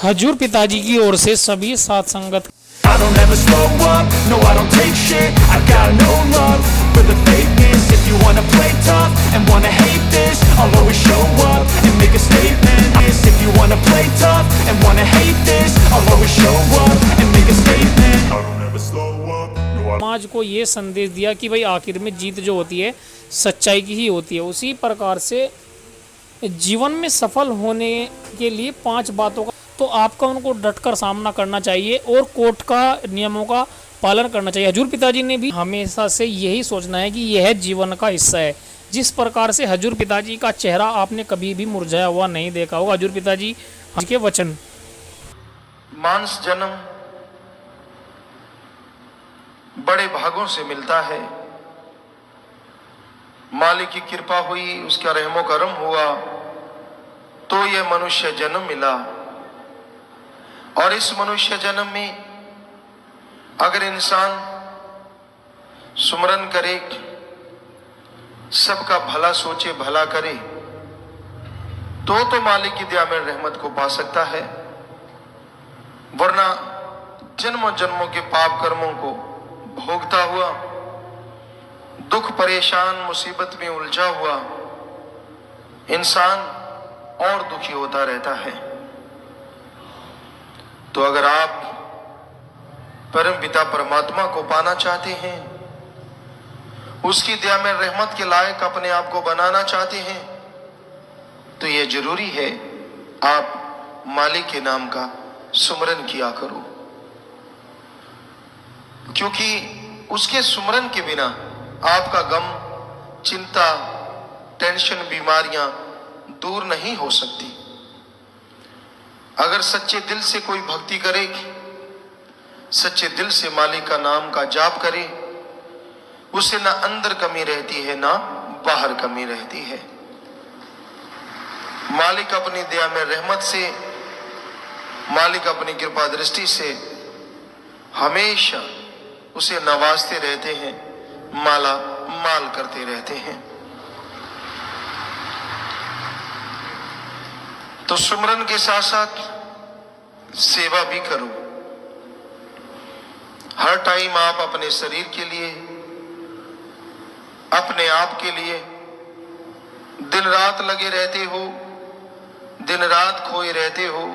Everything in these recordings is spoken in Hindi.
हजूर पिताजी की ओर से सभी साथ संगत I don't ever slow up, no I don't take shit. I got no love for the fakeness. If you wanna play tough and wanna hate this, I'll always show up and make a statement. If you wanna play tough and wanna hate this, I'll always show up and make a statement. I don't ever slow up, no I समाज को ये संदेश दिया कि भाई आखिर में जीत जो होती है सच्चाई की ही होती है। उसी प्रकार से जीवन में सफल होने के लिए 5 बातों का तो आपका उनको डटकर सामना करना चाहिए और कोर्ट का नियमों का पालन करना चाहिए। हजूर पिताजी ने भी हमेशा से यही सोचना है कि यह जीवन का हिस्सा है। जिस प्रकार से हजूर पिताजी का चेहरा आपने कभी भी मुरझाया हुआ नहीं देखा होगा। हजूर पिताजी के वचन, मानस जन्म बड़े भागों से मिलता है। मालिक की कृपा हुई, उसका रहमो करम हुआ तो यह मनुष्य जन्म मिला। और इस मनुष्य जन्म में अगर इंसान सुमरन करे, सबका भला सोचे, भला करे तो मालिक की दया में रहमत को पा सकता है। वरना जन्मों जन्मों के पाप कर्मों को भोगता हुआ, दुख परेशान मुसीबत में उलझा हुआ इंसान और दुखी होता रहता है। तो अगर आप परम पिता परमात्मा को पाना चाहते हैं, उसकी दया में रहमत के लायक अपने आप को बनाना चाहते हैं, तो यह जरूरी है आप मालिक के नाम का सुमरन किया करो। क्योंकि उसके सुमरन के बिना आपका गम, चिंता, टेंशन, बीमारियां दूर नहीं हो सकती। अगर सच्चे दिल से कोई भक्ति करे, सच्चे दिल से मालिक का नाम का जाप करे, उसे ना अंदर कमी रहती है ना बाहर कमी रहती है। मालिक अपनी दया में रहमत से, मालिक अपनी कृपा दृष्टि से हमेशा उसे नवाजते रहते हैं, माला माल करते रहते हैं। तो सुमरन के साथ साथ सेवा भी करो। हर टाइम आप अपने शरीर के लिए, अपने आप के लिए दिन रात लगे रहते हो, दिन रात खोए रहते हो।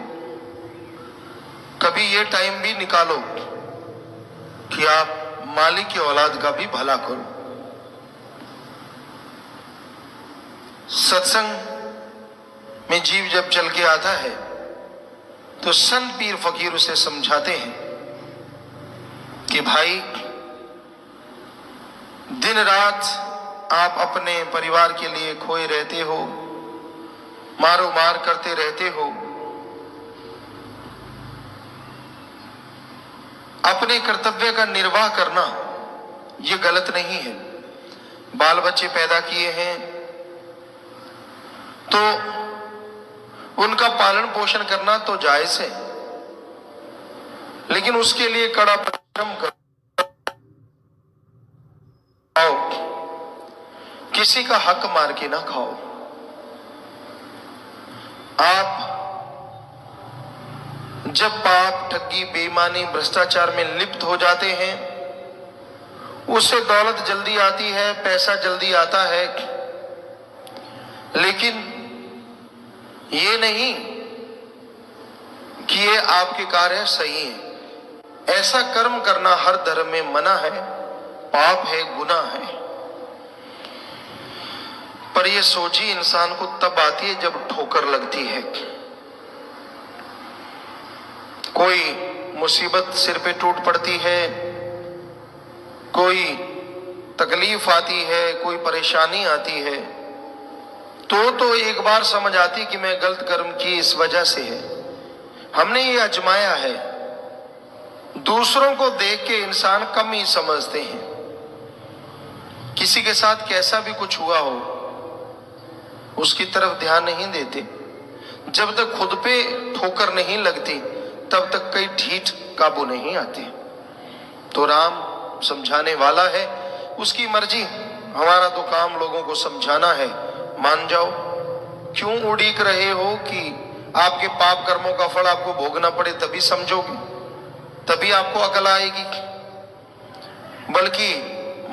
कभी ये टाइम भी निकालो कि आप मालिक की औलाद का भी भला करो। सत्संग में जीव जब चल के आता है तो संत पीर फकीर उसे समझाते हैं कि भाई दिन रात आप अपने परिवार के लिए खोए रहते हो, मारो मार करते रहते हो। अपने कर्तव्य का निर्वाह करना ये गलत नहीं है। बाल बच्चे पैदा किए हैं तो उनका पालन पोषण करना तो जायज है, लेकिन उसके लिए कड़ा परिश्रम करो। किसी का हक मार के ना खाओ। आप जब पाप, ठगी, बेईमानी, भ्रष्टाचार में लिप्त हो जाते हैं, उससे दौलत जल्दी आती है, पैसा जल्दी आता है, लेकिन ये नहीं कि ये आपके कार्य सही है। ऐसा कर्म करना हर धर्म में मना है, पाप है, गुनाह है। पर यह सोच ही इंसान को तब आती है जब ठोकर लगती है। कोई मुसीबत सिर पे टूट पड़ती है, कोई तकलीफ आती है, कोई परेशानी आती है, तो एक बार समझ आती कि मैं गलत कर्म की इस वजह से है। हमने ये आजमाया है। दूसरों को देख के इंसान कम ही समझते हैं। किसी के साथ कैसा भी कुछ हुआ हो, उसकी तरफ ध्यान नहीं देते। जब तक खुद पे ठोकर नहीं लगती, तब तक कई ठीठ काबू नहीं आती। तो राम समझाने वाला है, उसकी मर्जी। हमारा तो काम लोगों को समझाना है। मान जाओ। क्यों उड़ीक रहे हो कि आपके पाप कर्मों का फल आपको भोगना पड़े तभी समझोगे, तभी आपको अकल आएगी। बल्कि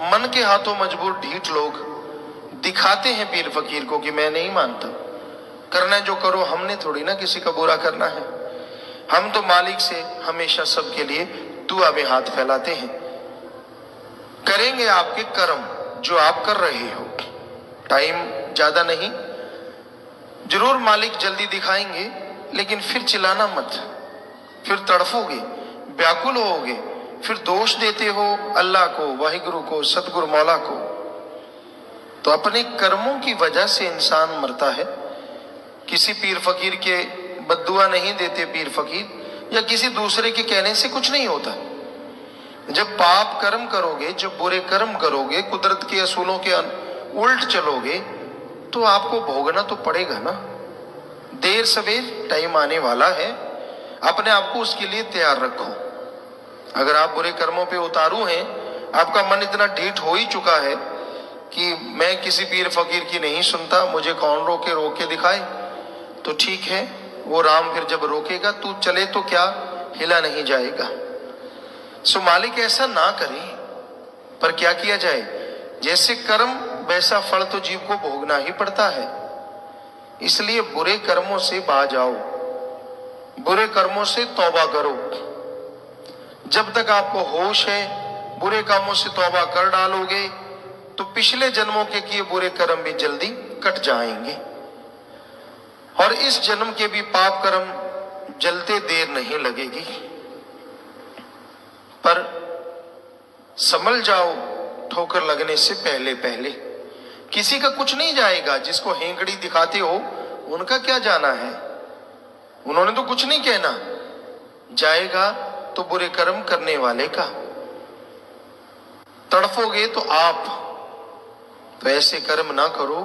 मन के हाथों मजबूर ढीठ लोग दिखाते हैं पीर फकीर को कि मैं नहीं मानता, करना जो करो, हमने थोड़ी ना किसी का बुरा करना है, हम तो मालिक से हमेशा सबके लिए दुआ में हाथ फैलाते हैं। करेंगे आपके कर्म जो आप कर रहे हो, टाइम ज्यादा नहीं, जरूर मालिक जल्दी दिखाएंगे, लेकिन फिर चिल्लाना मत, फिर तड़फोगे, व्याकुल होगे, फिर दोष देते हो अल्लाह को, वाहिगुरु को, सतगुरु मौला को। तो अपने कर्मों की वजह से इंसान मरता है, किसी पीर फकीर के बद्दुआ नहीं देते पीर फकीर, या किसी दूसरे के कहने से कुछ नहीं होता। जब पाप कर्म करोगे, जब बुरे कर्म करोगे, कुदरत के असूलों के उल्ट चलोगे, तो आपको भोगना तो पड़ेगा ना। देर सवेर टाइम आने वाला है, अपने आप को उसके लिए तैयार रखो। अगर आप बुरे कर्मों पे उतारू हैं, आपका मन इतना ढीठ हो ही चुका है कि मैं किसी पीर फकीर की नहीं सुनता, मुझे कौन रोक के दिखाए, तो ठीक है, वो राम फिर जब रोकेगा तू चले तो क्या, हिला नहीं जाएगा। सो मालिक ऐसा ना करे, पर क्या किया जाए, जैसे कर्म वैसा फल तो जीव को भोगना ही पड़ता है। इसलिए बुरे कर्मों से बाज आओ, बुरे कर्मों से तौबा करो। जब तक आपको होश है, बुरे कामों से तौबा कर डालोगे तो पिछले जन्मों के किए बुरे कर्म भी जल्दी कट जाएंगे, और इस जन्म के भी पाप कर्म जलते देर नहीं लगेगी। पर संभल जाओ ठोकर लगने से पहले पहले। किसी का कुछ नहीं जाएगा, जिसको हेंकड़ी दिखाते हो उनका क्या जाना है, उन्होंने तो कुछ नहीं कहना, जाएगा तो बुरे कर्म करने वाले का। तड़फोगे तो आप, तो ऐसे कर्म ना करो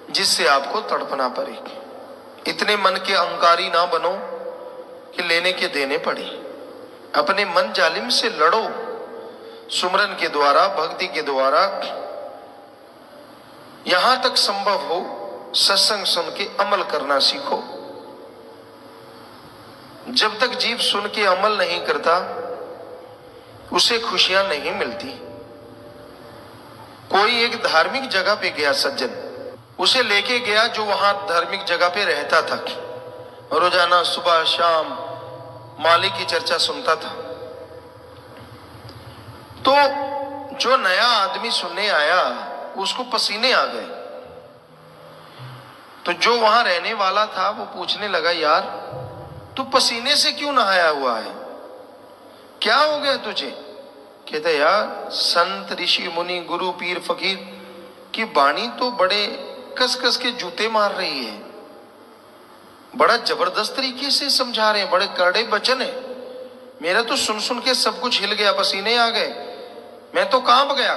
जिससे आपको तड़पना पड़े। इतने मन के अहंकारी ना बनो कि लेने के देने पड़े। अपने मन जालिम से लड़ो, सुमरन के द्वारा, भक्ति के द्वारा। यहां तक संभव हो सत्संग सुन के अमल करना सीखो। जब तक जीव सुन के अमल नहीं करता, उसे खुशियां नहीं मिलती। कोई एक धार्मिक जगह पे गया सज्जन, उसे लेके गया जो वहां धार्मिक जगह पे रहता था, रोजाना सुबह शाम मालिक की चर्चा सुनता था। तो जो नया आदमी सुनने आया उसको पसीने आ गए। तो जो वहां रहने वाला था वो पूछने लगा, यार तू पसीने से क्यों नहाया हुआ है, क्या हो गया तुझे? कहता, यार संत ऋषि मुनि गुरु पीर फकीर की वाणी तो बड़े कस कस के जूते मार रही है, बड़ा जबरदस्त तरीके से समझा रहे हैं, बड़े कड़े वचन है। मेरा तो सुन सुन के सब कुछ हिल गया, पसीने आ गए, मैं तो कांप गया।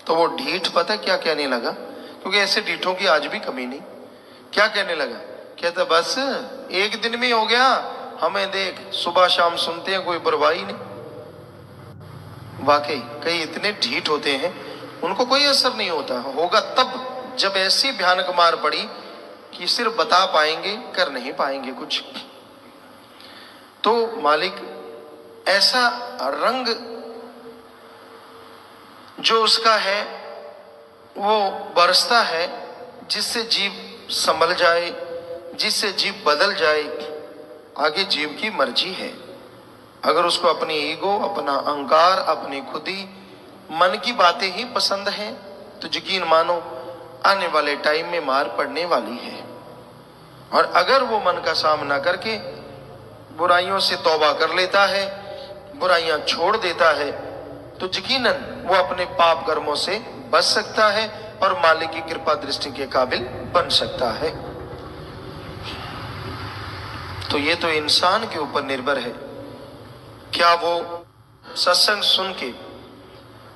तो वो ढीठ पता क्या कहने लगा, क्योंकि ऐसे ढीठों की आज भी कमी नहीं। क्या कहने लगा? कहता, बस एक दिन में हो गया, हमें देख सुबह शाम सुनते हैं, कोई परवाही नहीं। वाकई कई इतने ढीठ होते हैं, उनको कोई असर नहीं होता। होगा तब जब ऐसी भयानक मार पड़ी कि सिर्फ बता पाएंगे, कर नहीं पाएंगे कुछ। तो मालिक ऐसा रंग जो उसका है वो बरसता है, जिससे जीव संभल जाए, जिससे जीव बदल जाए। आगे जीव की मर्जी है। अगर उसको अपनी ईगो, अपना अहंकार, अपनी खुदी मन की बातें ही पसंद हैं, तो यकीन मानो आने वाले टाइम में मार पड़ने वाली है। और अगर वो मन का सामना करके बुराइयों से तौबा कर लेता है, बुराइयां छोड़ देता है, तो यकीनन वो अपने पाप कर्मों से बच सकता है और मालिक की कृपा दृष्टि के काबिल बन सकता है। तो ये तो इंसान के ऊपर निर्भर है, क्या वो सत्संग सुन के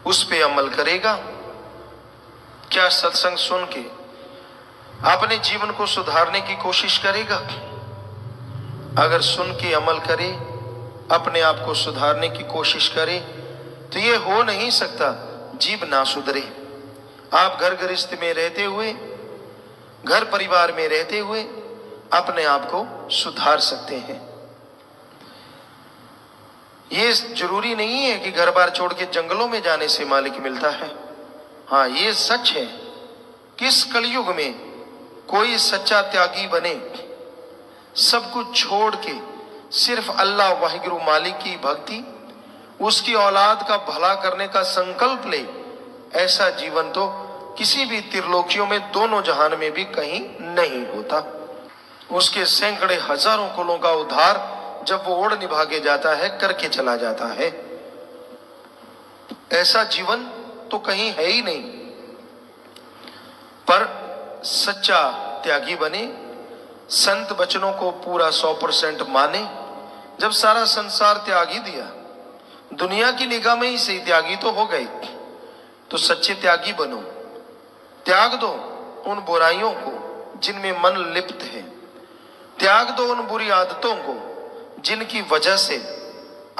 उस पे अमल करेगा? क्या सत्संग सुन के अपने जीवन को सुधारने की कोशिश करेगा? अगर सुन के अमल करे, अपने आप को सुधारने की कोशिश करे, तो ये हो नहीं सकता जीव ना सुधरे। आप घर गृहस्थ में रहते हुए, घर परिवार में रहते हुए अपने आप को सुधार सकते हैं। ये जरूरी नहीं है कि घर बार छोड़ के जंगलों में जाने से मालिक मिलता है। हाँ, ये सच है कि इस कलयुग में कोई सच्चा त्यागी बने, सब कुछ छोड़ के सिर्फ अल्लाह वाहिगुरु मालिक की भक्ति, उसकी औलाद का भला करने का संकल्प ले, ऐसा जीवन तो किसी भी त्रिलोकियों में, दोनों जहान में भी कहीं नहीं होता। उसके सैकड़े हजारों कुलों का उद्धार जब वो ओढ़ निभा के जाता है, करके चला जाता है। ऐसा जीवन तो कहीं है ही नहीं। पर सच्चा त्यागी बने, संत वचनों को पूरा 100% माने। जब सारा संसार त्याग ही दिया, दुनिया की निगाह में ही सही त्यागी तो हो गए, तो सच्चे त्यागी बनो। त्याग दो उन बुराइयों को जिनमें मन लिप्त है, त्याग दो उन बुरी आदतों को जिनकी वजह से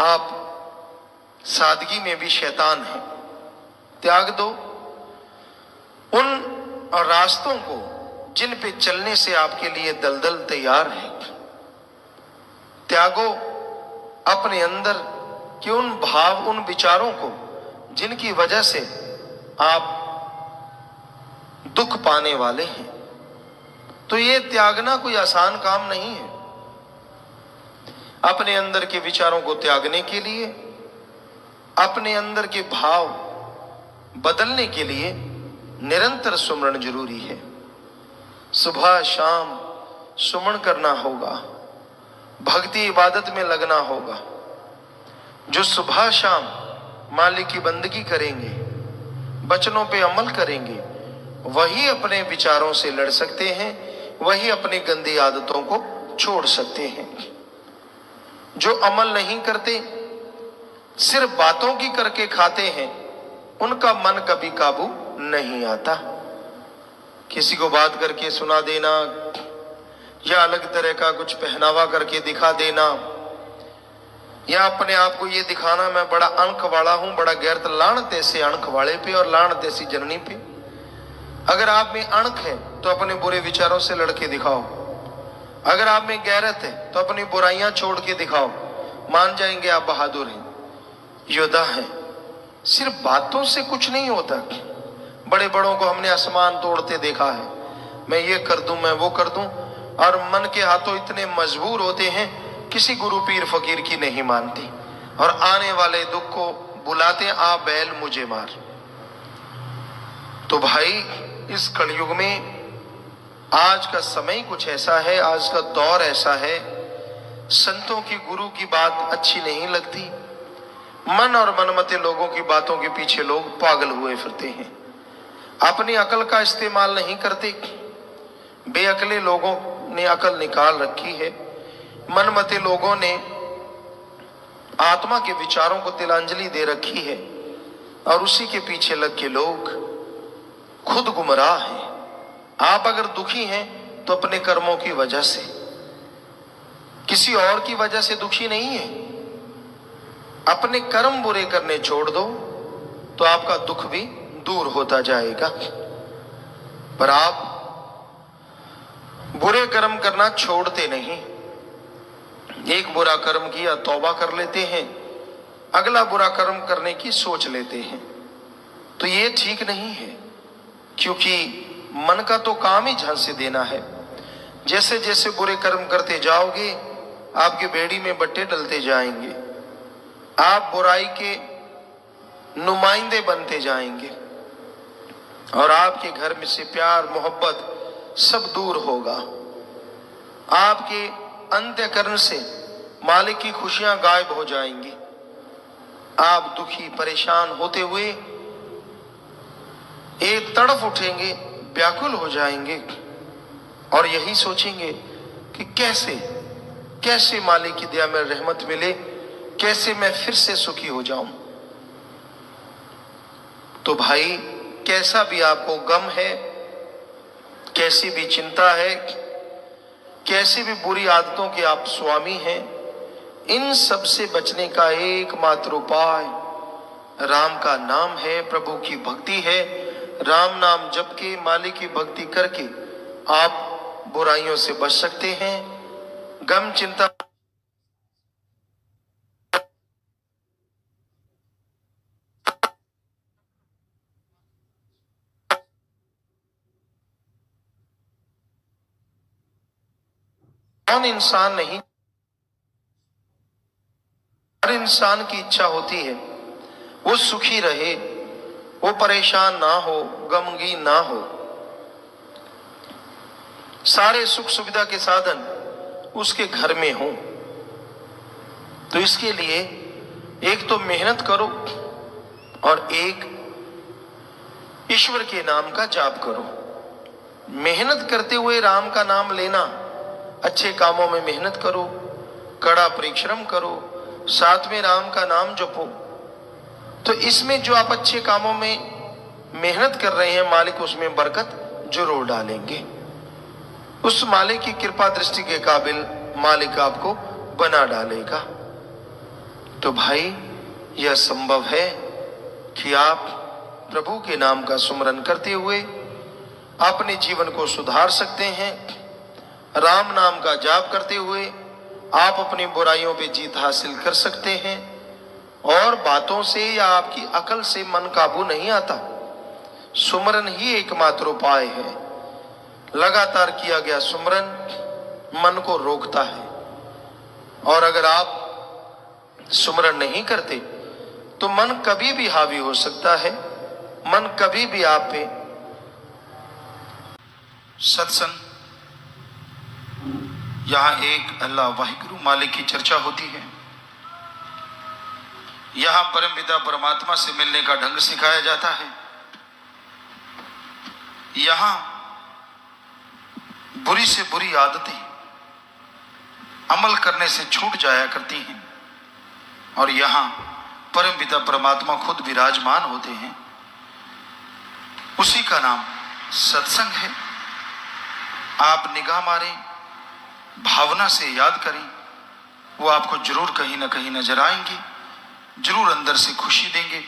आप सादगी में भी शैतान हैं। त्याग दो उन रास्तों को जिन पे चलने से आपके लिए दलदल तैयार है। त्यागो अपने अंदर के उन भाव, उन विचारों को जिनकी वजह से आप दुख पाने वाले हैं। तो ये त्यागना कोई आसान काम नहीं है। अपने अंदर के विचारों को त्यागने के लिए, अपने अंदर के भाव बदलने के लिए निरंतर सुमरण जरूरी है। सुबह शाम सुमरण करना होगा, भक्ति इबादत में लगना होगा। जो सुबह शाम मालिक की बंदगी करेंगे, वचनों पे अमल करेंगे, वही अपने विचारों से लड़ सकते हैं, वही अपनी गंदी आदतों को छोड़ सकते हैं। जो अमल नहीं करते, सिर्फ बातों की करके खाते हैं, उनका मन कभी काबू नहीं आता। किसी को बात करके सुना देना, या अलग तरह का कुछ पहनावा करके दिखा देना, या अपने आप को ये दिखाना मैं बड़ा अंक वाला हूं, बड़ा गैरत, लानत ऐसे अंक वाले पे और लानत ऐसी जननी पे। अगर आप में अणख है तो अपने बुरे विचारों से लड़के दिखाओ। अगर आप में गैरत है तो अपनी बुराइयां छोड़ के दिखाओ। मान जाएंगे आप बहादुर हैं, योद्धा हैं। सिर्फ बातों से कुछ नहीं होता। बड़े बड़ों को हमने आसमान तोड़ते देखा है, मैं ये कर दूं, मैं वो कर दूं, और मन के हाथों इतने मजबूर होते हैं, किसी गुरु पीर फकीर की नहीं मानती, और आने वाले दुख को बुलाते आ बैल मुझे मार। तो भाई, इस कलयुग में आज का समय कुछ ऐसा है, आज का दौर ऐसा है, संतों की, गुरु की बात अच्छी नहीं लगती। मन और मनमते लोगों की बातों के पीछे लोग पागल हुए फिरते हैं, अपनी अकल का इस्तेमाल नहीं करते। बेअकले लोगों ने अकल निकाल रखी है, मनमते लोगों ने आत्मा के विचारों को तिलांजलि दे रखी है, और उसी के पीछे लग के लोग खुद गुमराह हैं। आप अगर दुखी हैं तो अपने कर्मों की वजह से, किसी और की वजह से दुखी नहीं है। अपने कर्म बुरे करने छोड़ दो तो आपका दुख भी दूर होता जाएगा। पर आप बुरे कर्म करना छोड़ते नहीं। एक बुरा कर्म किया, तौबा कर लेते हैं, अगला बुरा कर्म करने की सोच लेते हैं। तो ये ठीक नहीं है, क्योंकि मन का तो काम ही झांसे देना है। जैसे जैसे बुरे कर्म करते जाओगे, आपकी बेड़ी में बट्टे डलते जाएंगे, आप बुराई के नुमाइंदे बनते जाएंगे, और आपके घर में से प्यार मोहब्बत सब दूर होगा। आपके अंत्यकरण से मालिक की खुशियां गायब हो जाएंगी। आप दुखी परेशान होते हुए एक तड़फ उठेंगे, व्याकुल हो जाएंगे, और यही सोचेंगे कि कैसे कैसे मालिक की दया में रहमत मिले, कैसे मैं फिर से सुखी हो जाऊं। तो भाई, कैसा भी आपको गम है, कैसी भी चिंता है, कैसी भी बुरी आदतों के आप स्वामी हैं, इन सब से बचने का एकमात्र उपाय राम का नाम है, प्रभु की भक्ति है। राम नाम जप के, मालिक की भक्ति करके आप बुराइयों से बच सकते हैं। गम चिंता कौन इंसान नहीं, हर इंसान की इच्छा होती है वो सुखी रहे, वो परेशान ना हो, गमगीन ना हो। सारे सुख सुविधा के साधन उसके घर में हो। तो इसके लिए एक तो मेहनत करो और एक ईश्वर के नाम का जाप करो। मेहनत करते हुए राम का नाम लेना, अच्छे कामों में मेहनत करो, कड़ा परिश्रम करो, साथ में राम का नाम जपो। तो इसमें जो आप अच्छे कामों में मेहनत कर रहे हैं, मालिक उसमें बरकत जरूर डालेंगे। उस मालिक की कृपा दृष्टि के काबिल मालिक आपको बना डालेगा। तो भाई यह संभव है कि आप प्रभु के नाम का सुमरन करते हुए अपने जीवन को सुधार सकते हैं। राम नाम का जाप करते हुए आप अपनी बुराइयों पे जीत हासिल कर सकते हैं। और बातों से या आपकी अकल से मन काबू नहीं आता। सुमरन ही एकमात्र उपाय है। लगातार किया गया सुमरन मन को रोकता है। और अगर आप सुमरन नहीं करते तो मन कभी भी हावी हो सकता है, मन कभी भी आप पे। सत्संग, यहां एक अल्लाह वाहिगुरु मालिक की चर्चा होती है। यहां परम पिता परमात्मा से मिलने का ढंग सिखाया जाता है। यहां बुरी से बुरी आदतें अमल करने से छूट जाया करती हैं। और यहां परम पिता परमात्मा खुद विराजमान होते हैं। उसी का नाम सत्संग है। आप निगाह मारें, भावना से याद करें, वो आपको जरूर कहीं ना कहीं नजर आएंगे, जरूर अंदर से खुशी देंगे।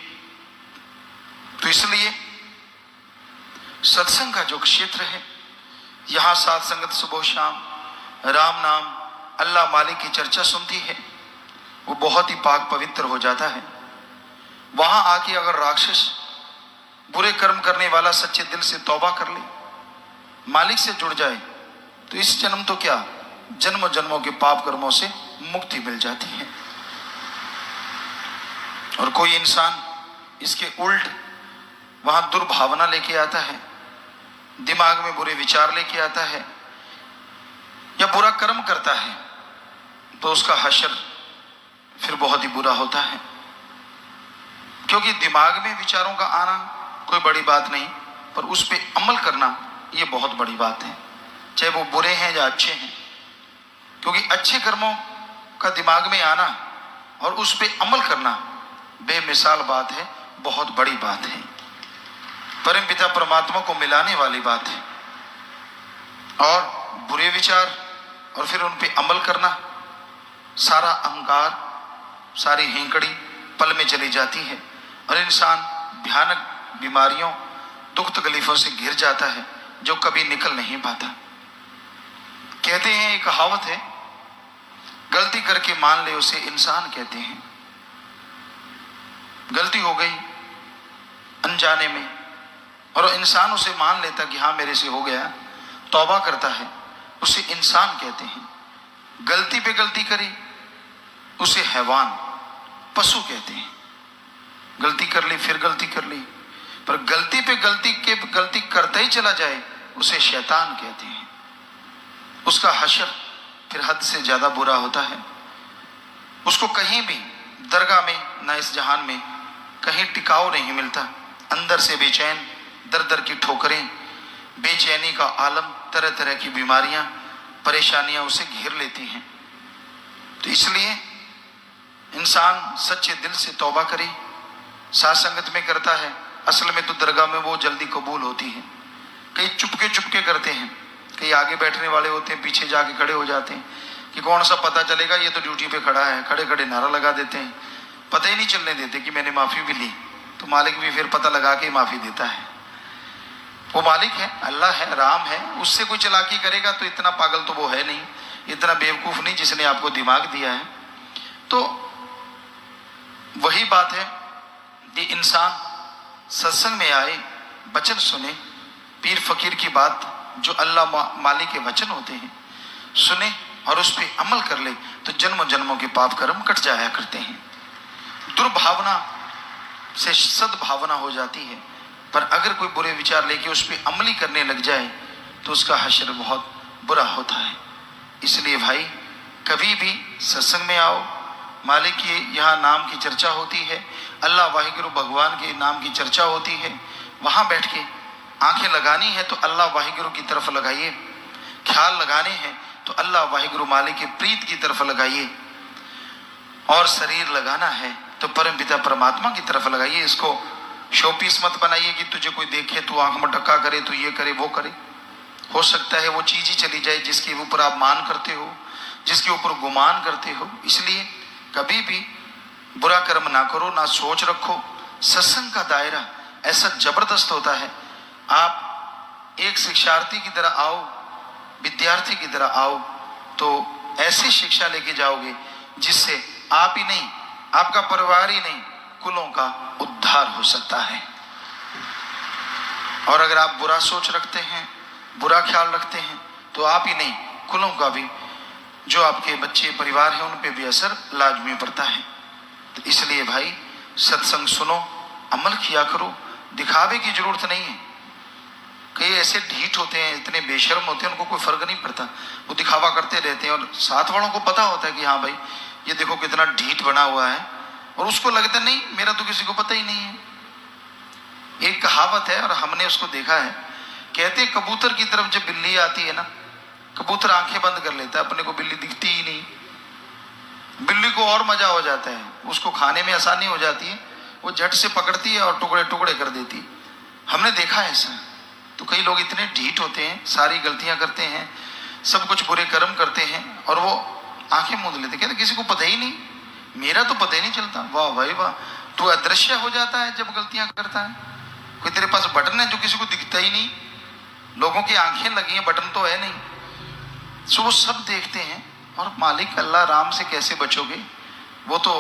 तो इसलिए सत्संग का जो क्षेत्र है, यहां साथ संगत सुबह शाम राम नाम अल्लाह मालिक की चर्चा सुनती है, वो बहुत ही पाक पवित्र हो जाता है। वहां आके अगर राक्षस बुरे कर्म करने वाला सच्चे दिल से तौबा कर ले, मालिक से जुड़ जाए, तो इस जन्म तो क्या, जन्मों जन्मों के पाप कर्मों से मुक्ति मिल जाती है। और कोई इंसान इसके उल्ट वहां दुर्भावना लेके आता है, दिमाग में बुरे विचार लेके आता है या बुरा कर्म करता है, तो उसका हश्र फिर बहुत ही बुरा होता है। क्योंकि दिमाग में विचारों का आना कोई बड़ी बात नहीं, पर उस पर अमल करना ये बहुत बड़ी बात है, चाहे वो बुरे हैं या अच्छे हैं। क्योंकि अच्छे कर्मों का दिमाग में आना और उस पर अमल करना बेमिसाल बात है, बहुत बड़ी बात है, परम पिता परमात्मा को मिलाने वाली बात है। और बुरे विचार और फिर उन पे अमल करना, सारा अहंकार, सारी हिंकड़ी पल में चली जाती है और इंसान भयानक बीमारियों, दुख तकलीफों से घिर जाता है, जो कभी निकल नहीं पाता। कहते हैं, एक कहावत है, गलती करके मान ले उसे इंसान कहते हैं। गलती हो गई अनजाने में और इंसान उसे मान लेता कि हाँ मेरे से हो गया, तौबा करता है, उसे इंसान कहते हैं। गलती पे गलती करी उसे हैवान, पशु कहते हैं। गलती कर ली फिर गलती कर ली, पर गलती पे गलती करता ही चला जाए उसे शैतान कहते हैं। उसका हश्र फिर हद से ज्यादा बुरा होता है। उसको कहीं भी दरगाह में, ना इस जहान में, कहीं टिकाव नहीं मिलता। अंदर से बेचैन, दर दर की ठोकरें, बेचैनी का आलम, तरह तरह की बीमारियां, परेशानियां उसे घेर लेती हैं। तो इसलिए इंसान सच्चे दिल से तौबा करे, साथ संगत में करता है। असल में तो दरगाह में वो जल्दी कबूल होती है। कई चुपके चुपके करते हैं, कई आगे बैठने वाले होते हैं, पीछे जाके खड़े हो जाते हैं कि कौन सा पता चलेगा, ये तो ड्यूटी पे खड़ा है। खड़े खड़े नारा लगा देते हैं, पता ही नहीं चलने देते कि मैंने माफ़ी भी ली। तो मालिक भी फिर पता लगा के माफ़ी देता है। वो मालिक है, अल्लाह है, राम है, उससे कोई चालाकी करेगा तो इतना पागल तो वो है नहीं, इतना बेवकूफ़ नहीं जिसने आपको दिमाग दिया है। तो वही बात है कि इंसान सत्संग में आए, वचन सुने, पीर फकीर की बात जो अल्लाह मालिक के वचन होते हैं सुने और उस पर अमल कर ले तो जन्मों जन्मों के पाप कर्म कट जाया करते हैं। दुर्भावना से सद्भावना हो जाती है, पर अगर कोई बुरे विचार लेके उस पर अमली करने लग जाए तो उसका हश्र बहुत बुरा होता है। इसलिए भाई कभी भी सत्संग में आओ, मालिक के यहाँ नाम की चर्चा होती है, अल्लाह वाहिगुरु भगवान के नाम की चर्चा होती है, वहाँ बैठ के आंखें लगानी है तो अल्लाह वाहिगुरु की तरफ लगाइए, ख्याल लगाने हैं तो अल्लाह वाहिगुरु मालिक की प्रीत की तरफ लगाइए, और शरीर लगाना है तो परम पिता परमात्मा की तरफ लगाइए। इसको शोपीस मत बनाइए कि तुझे कोई देखे तो आंख में टक्का करे, तो ये करे वो करे। हो सकता है वो चीज ही चली जाए जिसके ऊपर आप मान करते हो, जिसके ऊपर गुमान करते हो। इसलिए कभी भी बुरा कर्म ना करो, ना सोच रखो। सत्संग का दायरा ऐसा जबरदस्त होता है, आप एक शिक्षार्थी की तरह आओ, विद्यार्थी की तरह आओ तो ऐसी शिक्षा लेके जाओगे जिससे आप ही नहीं, आपका परिवार ही नहीं, कुलों का उद्धार हो सकता है। और अगर आप बुरा सोच रखते हैं, बुरा ख्याल रखते हैं तो आप ही नहीं, कुलों का भी, जो आपके बच्चे परिवार हैं उन पे भी असर लाजमी पड़ता है। तो इसलिए भाई सत्संग सुनो, अमल किया करो, दिखावे की जरूरत नहीं है। कई ऐसे ढीठ होते हैं, इतने बेशर्म होते हैं, उनको कोई फर्क नहीं पड़ता, वो दिखावा करते रहते हैं और साथ वालों को पता होता है कि हाँ भाई ये देखो कितना ढीठ बना हुआ है, और उसको लगता नहीं मेरा तो किसी को पता ही नहीं है। एक कहावत है और हमने उसको देखा है, कहते हैं कबूतर की तरफ जब बिल्ली आती है ना, कबूतर आंखें बंद कर लेता है, अपने को बिल्ली दिखती ही नहीं। बिल्ली को और मजा हो जाता है, उसको खाने में आसानी हो जाती है, वो झट से पकड़ती है और टुकड़े टुकड़े कर देती। हमने देखा है ऐसा। तो कई लोग इतने ढीठ होते हैं, सारी गलतियां करते हैं, सब कुछ बुरे कर्म करते हैं और वो आंखें मूंद लेते, कहते किसी को पता ही नहीं, मेरा तो पता ही नहीं चलता। वाह भाई वाह, तू अदृश्य हो जाता है जब गलतियां करता है। कोई तेरे पास बटन है जो किसी को दिखता ही नहीं, लोगों की आंखें लगी हैं, बटन तो है नहीं। सो वो सब देखते हैं, और मालिक अल्लाह राम से कैसे बचोगे? वो तो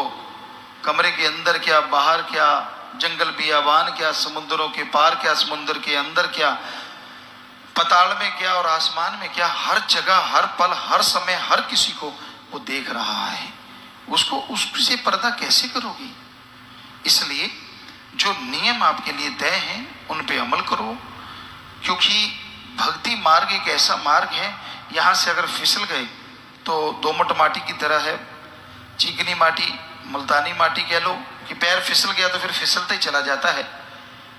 कमरे के अंदर क्या, बाहर क्या, जंगल बियाबान क्या, समुद्रों के पार क्या, समुद्र के अंदर क्या, पताल में क्या और आसमान में क्या, हर जगह, हर पल, हर समय, हर किसी को वो देख रहा है। उसको उससे पर्दा कैसे करोगी? इसलिए जो नियम आपके लिए तय हैं उन पे अमल करो, क्योंकि भक्ति मार्ग एक ऐसा मार्ग है, यहाँ से अगर फिसल गए तो दोमट माटी की तरह है, चिकनी माटी, मुल्तानी माटी कह लो, कि पैर फिसल गया तो फिर फिसलते ही चला जाता है।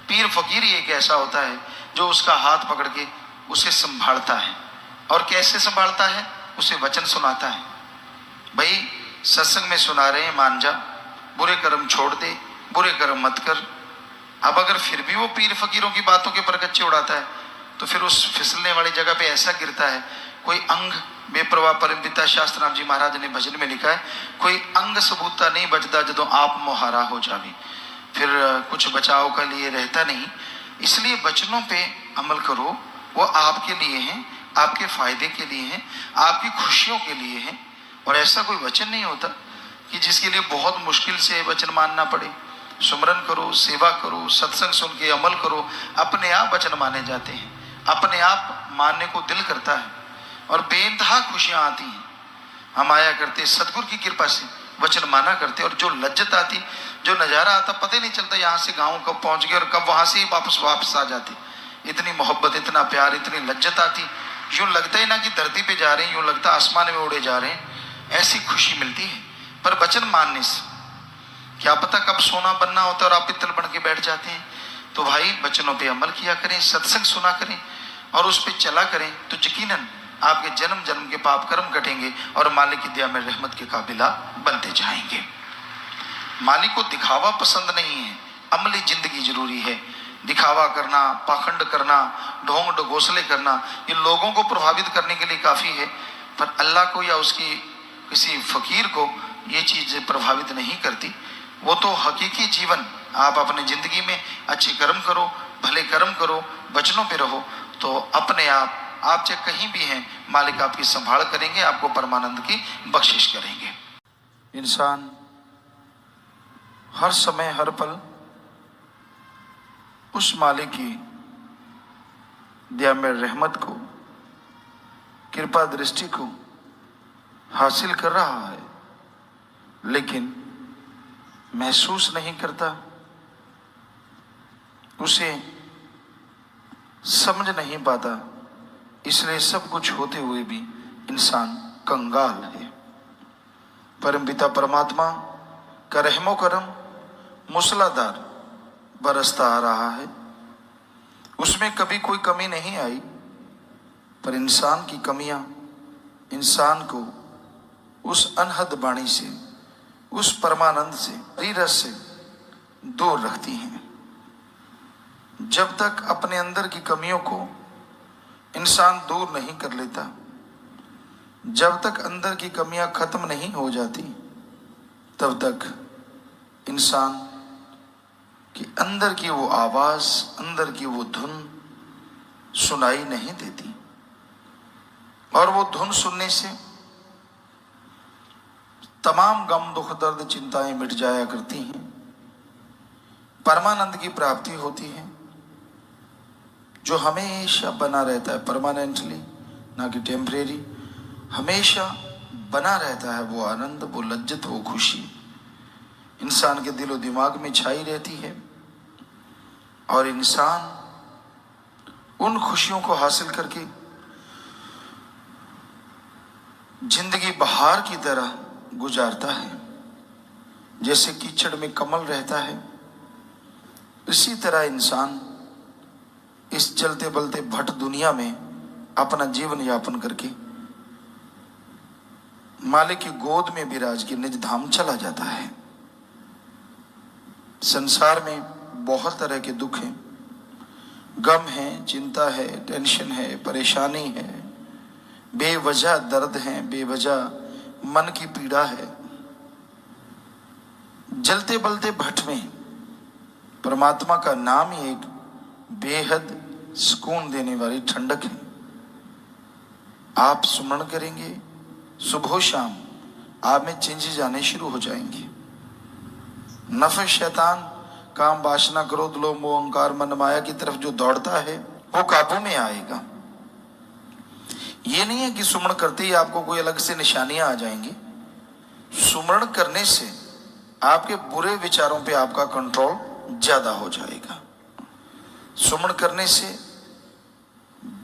पीर फकीर ही एक ऐसा होता है जो उसका हाथ पकड़ के उसे संभालता है। और कैसे संभालता है? उसे वचन सुनाता है, भाई सत्संग में सुना रहे हैं, मान जा, बुरे कर्म छोड़ दे, बुरे कर्म मत कर। अब अगर फिर भी वो पीर फकीरों की बातों के परकच्चे उड़ाता है तो फिर उस फिसलने वाली जगह पे ऐसा गिरता है, कोई अंग बेप्रवाह परमपिता शास्त्र नाम जी महाराज ने भजन में लिखा है, कोई अंग सबूता नहीं बचता जदों आप मोहारा हो जावे, फिर कुछ बचाव का लिए रहता नहीं। इसलिए वचनों पे अमल करो, वो आपके लिए हैं, आपके फायदे के लिए हैं, आपकी खुशियों के लिए हैं। और ऐसा कोई वचन नहीं होता कि जिसके लिए बहुत मुश्किल से वचन मानना पड़े। सुमरन करो, सेवा करो, सत्संग सुन के अमल करो, अपने आप वचन माने जाते हैं, अपने आप मानने को दिल करता है और बेइंतहा खुशियां आती हैं। हम आया करते सदगुरु की कृपा से, वचन माना करते, और जो लज्जत आती, जो नज़ारा आता, पता ही नहीं चलता यहाँ से गाँव कब पहुँच गए और कब वहाँ से ही वापस आ जाते। इतनी मोहब्बत, इतना प्यार, इतनी लज्जत आती, यूँ लगता ही ना कि धरती पे जा रहे हैं, यूँ लगता आसमान में उड़े जा रहे हैं, ऐसी खुशी मिलती है। पर वचन मानने से क्या पता कब सोना बनना होता है और आप पित्तल बन के बैठ जाते हैं। तो भाई वचनों पे अमल किया करें, सत्संग सुना करें और उस पर चला करें, तो यकीनन आपके जन्म जन्म के पाप कर्म कटेंगे और मालिक की दया में रहमत के काबिला बनते जाएंगे। मालिक को दिखावा पसंद नहीं है, अमली जिंदगी जरूरी है। दिखावा करना, पाखंड करना, ढोंग ढगोसले करना, ये लोगों को प्रभावित करने के लिए काफ़ी है, पर अल्लाह को या उसकी किसी फकीर को ये चीज़ प्रभावित नहीं करती। वो तो हकीकी जीवन, आप अपने ज़िंदगी में अच्छे कर्म करो, भले कर्म करो, वचनों पे रहो, तो अपने आप चाहे कहीं भी हैं, मालिक आपकी संभाल करेंगे, आपको परमानंद की बख्शिश करेंगे। इंसान हर समय हर पल उस मालिक की दया में रहमत को, कृपा दृष्टि को हासिल कर रहा है, लेकिन महसूस नहीं करता, उसे समझ नहीं पाता। इसलिए सब कुछ होते हुए भी इंसान कंगाल है। परमपिता परमात्मा का रहमो करम मूसलाधार बरसता आ रहा है, उसमें कभी कोई कमी नहीं आई, पर इंसान की कमियां इंसान को उस अनहद वाणी से, उस परमानंद से, हरिरस से दूर रखती हैं। जब तक अपने अंदर की कमियों को इंसान दूर नहीं कर लेता, जब तक अंदर की कमियां खत्म नहीं हो जाती, तब तक इंसान कि अंदर की वो आवाज, अंदर की वो धुन सुनाई नहीं देती। और वो धुन सुनने से तमाम गम, दुख, दर्द, चिंताएं मिट जाया करती हैं, परमानंद की प्राप्ति होती है, जो हमेशा बना रहता है, परमानेंटली, ना कि टेम्परेरी, हमेशा बना रहता है। वो आनंद, वो लज्जत, वो खुशी इंसान के दिलो दिमाग में छाई रहती है, और इंसान उन खुशियों को हासिल करके जिंदगी बहार की तरह गुजारता है। जैसे कीचड़ में कमल रहता है, इसी तरह इंसान इस चलते बलते भट दुनिया में अपना जीवन यापन करके मालिक की गोद में विराज के निज धाम चला जाता है। संसार में बहुत तरह के दुख हैं, गम है, चिंता है, टेंशन है, परेशानी है, बेवजह दर्द है, बेवजह मन की पीड़ा है। जलते बलते भट में परमात्मा का नाम ही एक बेहद सुकून देने वाली ठंडक है। आप सुमरण करेंगे, सुबह शाम आप में चेंजेस आने शुरू हो जाएंगे। नफ़ शैतान, काम, वासना, क्रोध, लोभ, मोह, अहंकार, मन माया की तरफ जो दौड़ता है, वो काबू में आएगा। ये नहीं है कि सुमरण करते ही आपको कोई अलग से निशानियां आ जाएंगी। सुमरण करने से आपके बुरे विचारों पे आपका कंट्रोल ज्यादा हो जाएगा। सुमरण करने से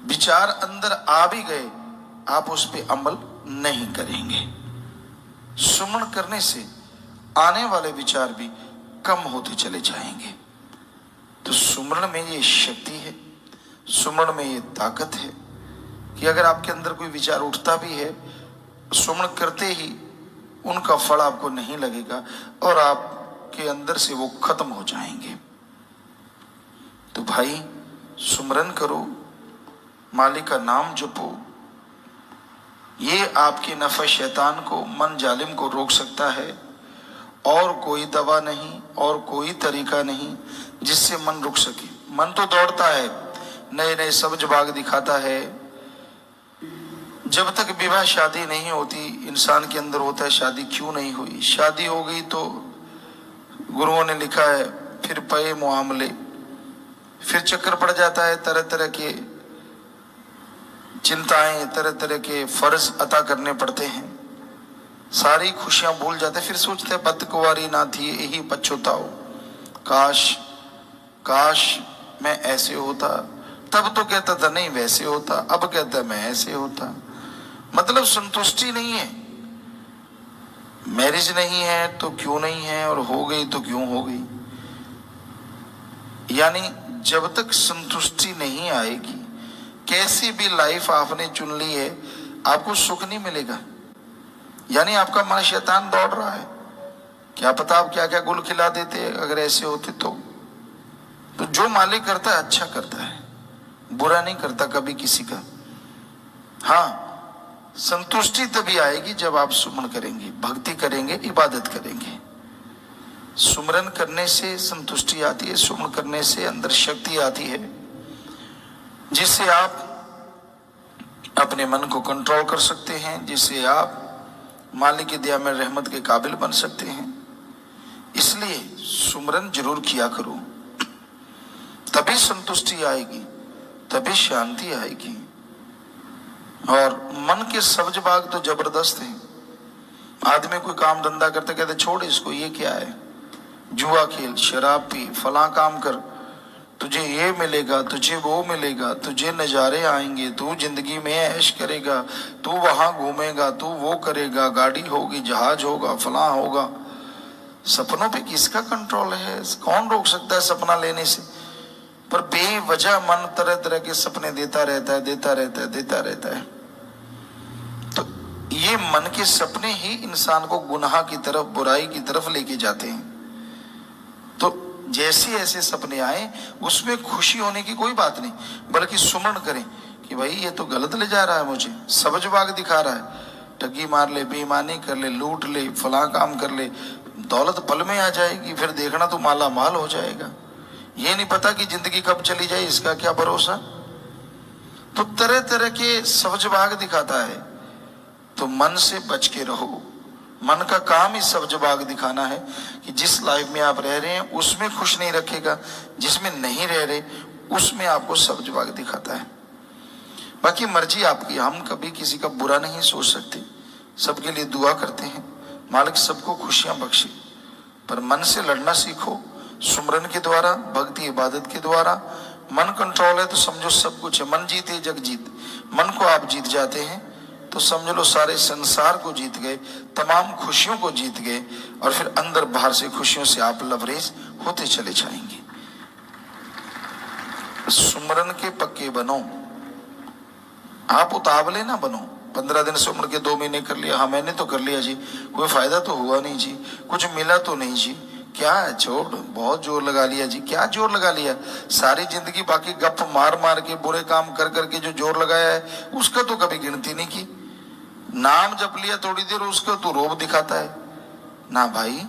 विचार अंदर आ भी गए, आप उस पे अमल नहीं करेंगे। सुमरण करने से आने वाले विचार भी कम होते चले जाएंगे। तो सुमरण में ये शक्ति है, सुमरण में ये ताकत है कि अगर आपके अंदर कोई विचार उठता भी है, सुमरण करते ही उनका फल आपको नहीं लगेगा और आपके अंदर से वो खत्म हो जाएंगे। तो भाई, सुमरन करो, मालिक का नाम जपो। ये आपके नफ़े शैतान को, मन जालिम को रोक सकता है। और कोई दवा नहीं, और कोई तरीका नहीं जिससे मन रुक सके। मन तो दौड़ता है, नए नए सब्ज बाग दिखाता है। जब तक विवाह शादी नहीं होती, इंसान के अंदर होता है शादी क्यों नहीं हुई। शादी हो गई तो गुरुओं ने लिखा है फिर पे मुआमले, फिर चक्कर पड़ जाता है, तरह तरह के चिंताएं, तरह तरह के फर्ज अता करने पड़ते हैं, सारी खुशियां भूल जाते हैं। फिर सोचते हैं बदकुंवारी ना थी यही पछताओ, काश काश मैं ऐसे होता। तब तो कहता था नहीं वैसे होता, अब कहता है मैं ऐसे होता। मतलब संतुष्टि नहीं है। मैरिज नहीं है तो क्यों नहीं है, और हो गई तो क्यों हो गई। यानी जब तक संतुष्टि नहीं आएगी, कैसी भी लाइफ आपने चुन ली है, आपको सुख नहीं मिलेगा। यानी आपका मन शैतान दौड़ रहा है। क्या पता आप क्या क्या गुल खिला देते अगर ऐसे होते तो जो मालिक करता है अच्छा करता है, बुरा नहीं करता कभी किसी का। हाँ, संतुष्टि तभी आएगी जब आप सुमन करेंगे, भक्ति करेंगे, इबादत करेंगे। सुमरन करने से संतुष्टि आती है, सुमरन करने से अंदर शक्ति आती है, जिससे आप अपने मन को कंट्रोल कर सकते हैं, जिससे आप मालिक की दया में रहमत के काबिल बन सकते हैं। इसलिए सुमरन जरूर किया करो, तभी संतुष्टि आएगी, तभी शांति आएगी। और मन के सब्ज बाग तो जबरदस्त हैं। आदमी कोई काम धंधा करते कहते छोड़ इसको, ये क्या है, जुआ खेल, शराब पी, फला काम कर, तुझे ये मिलेगा, तुझे वो मिलेगा, तुझे नज़ारे आएंगे, तू जिंदगी में ऐश करेगा, तू वहां घूमेगा, तू वो करेगा, गाड़ी होगी, जहाज होगा, फला होगा। सपनों पे किसका कंट्रोल है? कौन रोक सकता है सपना लेने से? पर बेवजह मन तरह तरह के सपने देता रहता है, देता रहता है, देता रहता है। तो ये मन के सपने ही इंसान को गुनाह की तरफ, बुराई की तरफ लेके जाते हैं। तो जैसे ऐसे सपने आए उसमें खुशी होने की कोई बात नहीं, बल्कि सुमरण करें कि भाई ये तो गलत ले जा रहा है, मुझे सब्ज बाग दिखा रहा है, ठगी मार ले, बेईमानी कर ले, लूट ले, फला काम कर ले, दौलत पल में आ जाएगी, फिर देखना तो माला माल हो जाएगा। ये नहीं पता कि जिंदगी कब चली जाए, इसका क्या भरोसा। तो तरह तरह के सब्ज बाग दिखाता है, तो मन से बच के रहो। मन का काम ही सब्ज बाग दिखाना है कि जिस लाइफ में आप रह रहे हैं उसमें खुश नहीं रखेगा, जिसमें नहीं रह रहे उसमें आपको सब्ज बाग दिखाता है। बाकी मर्जी आपकी, हम कभी किसी का बुरा नहीं सोच सकते, सबके लिए दुआ करते हैं, मालिक सबको खुशियां बख्शे। पर मन से लड़ना सीखो, सुमरन के द्वारा, भक्ति इबादत के द्वारा। मन कंट्रोल है तो समझो सब कुछ है। मन जीते जग जीत। मन को आप जीत जाते हैं तो समझ लो सारे संसार को जीत गए, तमाम खुशियों को जीत गए, और फिर अंदर बाहर से खुशियों से आप लबरेज होते चले जाएंगे। सुमरन के पक्के बनो, आप उतावले ना बनो। 15 दिन से उम्र के 2 महीने कर लिया, हाँ मैंने तो कर लिया जी, कोई फायदा तो हुआ नहीं जी, कुछ मिला तो नहीं जी, क्या है, छोड़, बहुत जोर लगा लिया जी। क्या जोर लगा लिया? सारी जिंदगी बाकी गप मार मार के, बुरे काम कर करके जो जोर लगाया है उसका तो कभी गिनती नहीं की। नाम जप लिया थोड़ी देर, उसका तो रोब दिखाता है ना। भाई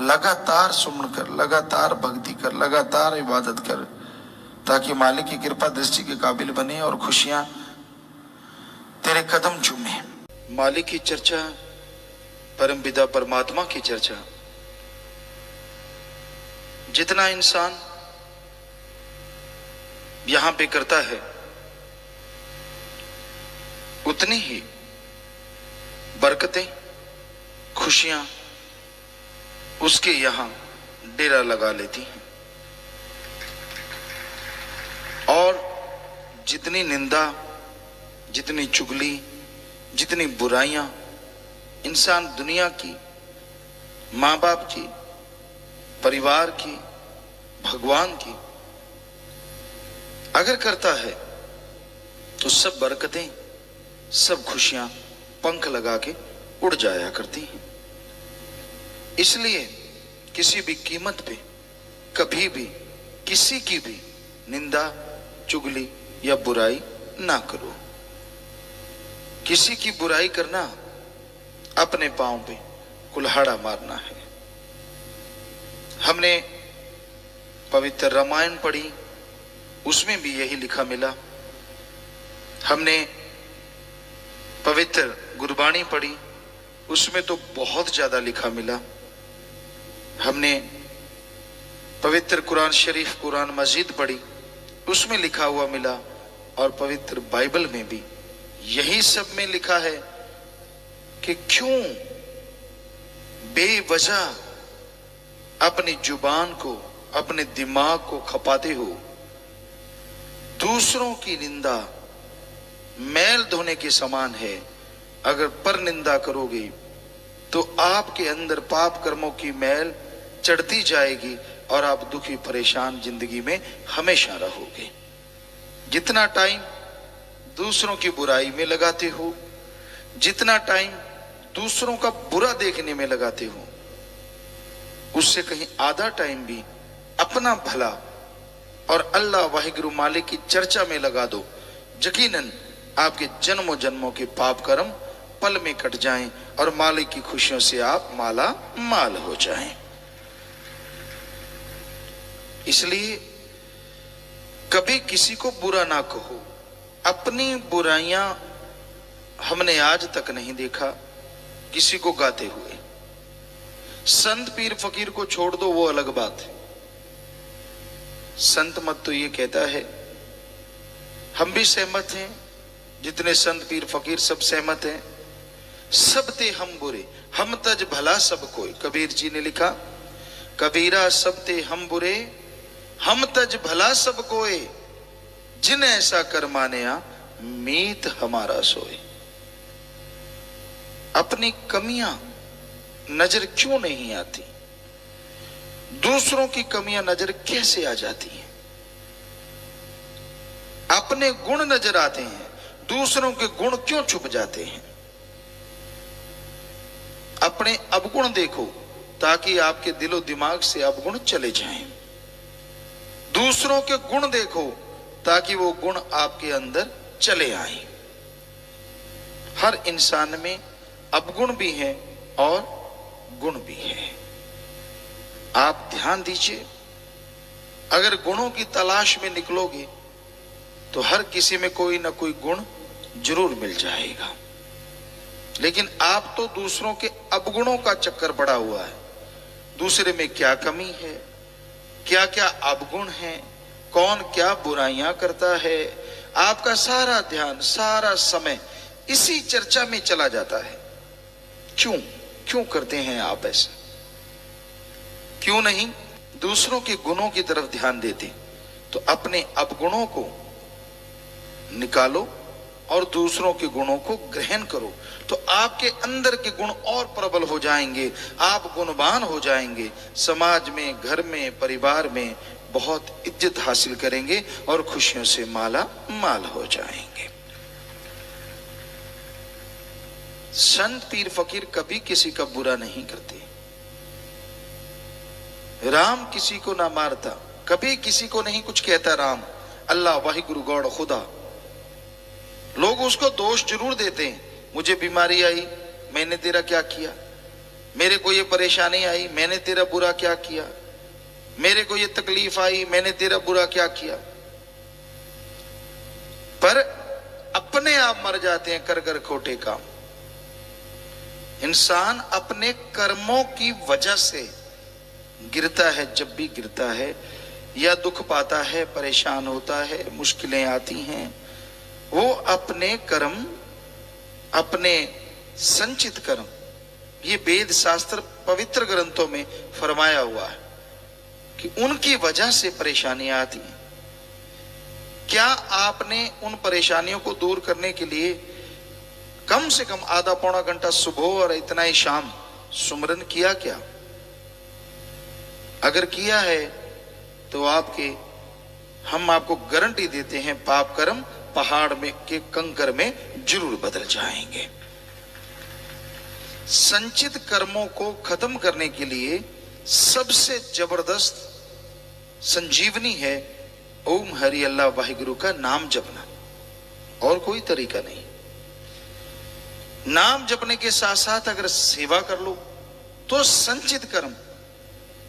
लगातार सुमन कर, लगातार भक्ति कर, लगातार इबादत कर, ताकि मालिक की कृपा दृष्टि के काबिल बने और खुशियां तेरे कदम चूमे। मालिक की चर्चा, परम पिता परमात्मा की चर्चा जितना इंसान यहां पे करता है उतनी ही बरकतें, खुशियां उसके यहां डेरा लगा लेती हैं। और जितनी निंदा, जितनी चुगली, जितनी बुराइयां इंसान दुनिया की, माँ बाप की, परिवार की, भगवान की अगर करता है तो सब बरकतें, सब खुशियां पंख लगा के उड़ जाया करती हैं। इसलिए किसी भी कीमत पे कभी भी किसी की भी निंदा, चुगली या बुराई ना करो। किसी की बुराई करना अपने पांव पे कुल्हाड़ा मारना है। हमने पवित्र रामायण पढ़ी, उसमें भी यही लिखा मिला। हमने पवित्र गुरबाणी पढ़ी, उसमें तो बहुत ज्यादा लिखा मिला। हमने पवित्र कुरान शरीफ, कुरान मजीद पढ़ी, उसमें लिखा हुआ मिला। और पवित्र बाइबल में भी यही सब में लिखा है कि क्यों बेवजह अपनी जुबान को, अपने दिमाग को खपाते हो। दूसरों की निंदा मैल धोने के समान है। अगर पर निंदा करोगे तो आपके अंदर पाप कर्मों की मैल चढ़ती जाएगी और आप दुखी परेशान जिंदगी में हमेशा रहोगे। जितना टाइम दूसरों की बुराई में लगाते हो, जितना टाइम दूसरों का बुरा देखने में लगाते हो, उससे कहीं आधा टाइम भी अपना भला और अल्लाह वाहिगुरु मालिक की चर्चा में लगा दो। यकीनन आपके जन्मों जन्मों के पाप कर्म पल में कट जाएं और मालिक की खुशियों से आप माला माल हो जाएं। इसलिए कभी किसी को बुरा ना कहो। अपनी बुराइयां हमने आज तक नहीं देखा किसी को गाते हुए। संत पीर फकीर को छोड़ दो, वो अलग बात है। संत मत तो ये कहता है, हम भी सहमत हैं, जितने संत पीर फकीर सब सहमत हैं। सब ते हम बुरे, हम तज भला सब कोई। कबीर जी ने लिखा, कबीरा सब ते हम बुरे, हम तज भला सब कोई। जिन ऐसा कर मानया, मीत हमारा सोए। अपनी कमियां नजर क्यों नहीं आती? दूसरों की कमियां नजर कैसे आ जाती हैं? अपने गुण नजर आते हैं, दूसरों के गुण क्यों छुप जाते हैं? अपने अवगुण देखो ताकि आपके दिलो दिमाग से अवगुण चले जाएं। दूसरों के गुण देखो ताकि वो गुण आपके अंदर चले आए। हर इंसान में अवगुण भी है और गुण भी है। आप ध्यान दीजिए, अगर गुणों की तलाश में निकलोगे तो हर किसी में कोई ना कोई गुण जरूर मिल जाएगा। लेकिन आप तो दूसरों के अवगुणों का चक्कर पड़ा हुआ है। दूसरे में क्या कमी है, क्या क्या अवगुण है, कौन क्या बुराइयां करता है, आपका सारा ध्यान, सारा समय इसी चर्चा में चला जाता है। क्यों करते हैं आप ऐसा? क्यों नहीं दूसरों के गुणों की तरफ ध्यान देते? तो अपने अवगुणों को निकालो और दूसरों के गुणों को ग्रहण करो, तो आपके अंदर के गुण और प्रबल हो जाएंगे, आप गुणवान हो जाएंगे। समाज में, घर में, परिवार में बहुत इज्जत हासिल करेंगे और खुशियों से माला माल हो जाएंगे। संत पीर फकीर कभी किसी का बुरा नहीं करते। राम किसी को ना मारता, कभी किसी को नहीं कुछ कहता। राम, अल्लाह, वाहिगुरु, गॉड, खुदा। लोग उसको दोष जरूर देते हैं, मुझे बीमारी आई, मैंने तेरा क्या किया, मेरे को ये परेशानी आई, मैंने तेरा बुरा क्या किया, मेरे को ये तकलीफ आई, मैंने तेरा बुरा क्या किया। पर अपने आप मर जाते हैं कर कर खोटे काम। इंसान अपने कर्मों की वजह से गिरता है। जब भी गिरता है या दुख पाता है, परेशान होता है, मुश्किलें आती हैं, वो अपने कर्म, अपने संचित कर्म, ये वेद शास्त्र पवित्र ग्रंथों में फरमाया हुआ है कि उनकी वजह से परेशानियां आती हैं। क्या आपने उन परेशानियों को दूर करने के लिए कम से कम आधा पौना घंटा सुबह और इतना ही शाम सुमरन किया क्या? अगर किया है तो हम आपको गारंटी देते हैं, पाप कर्म पहाड़ में के कंकर में जरूर बदल जाएंगे। संचित कर्मों को खत्म करने के लिए सबसे जबरदस्त संजीवनी है ओम हरि अल्लाह वाहिगुरु का नाम जपना, और कोई तरीका नहीं। नाम जपने के साथ साथ अगर सेवा कर लो तो संचित कर्म,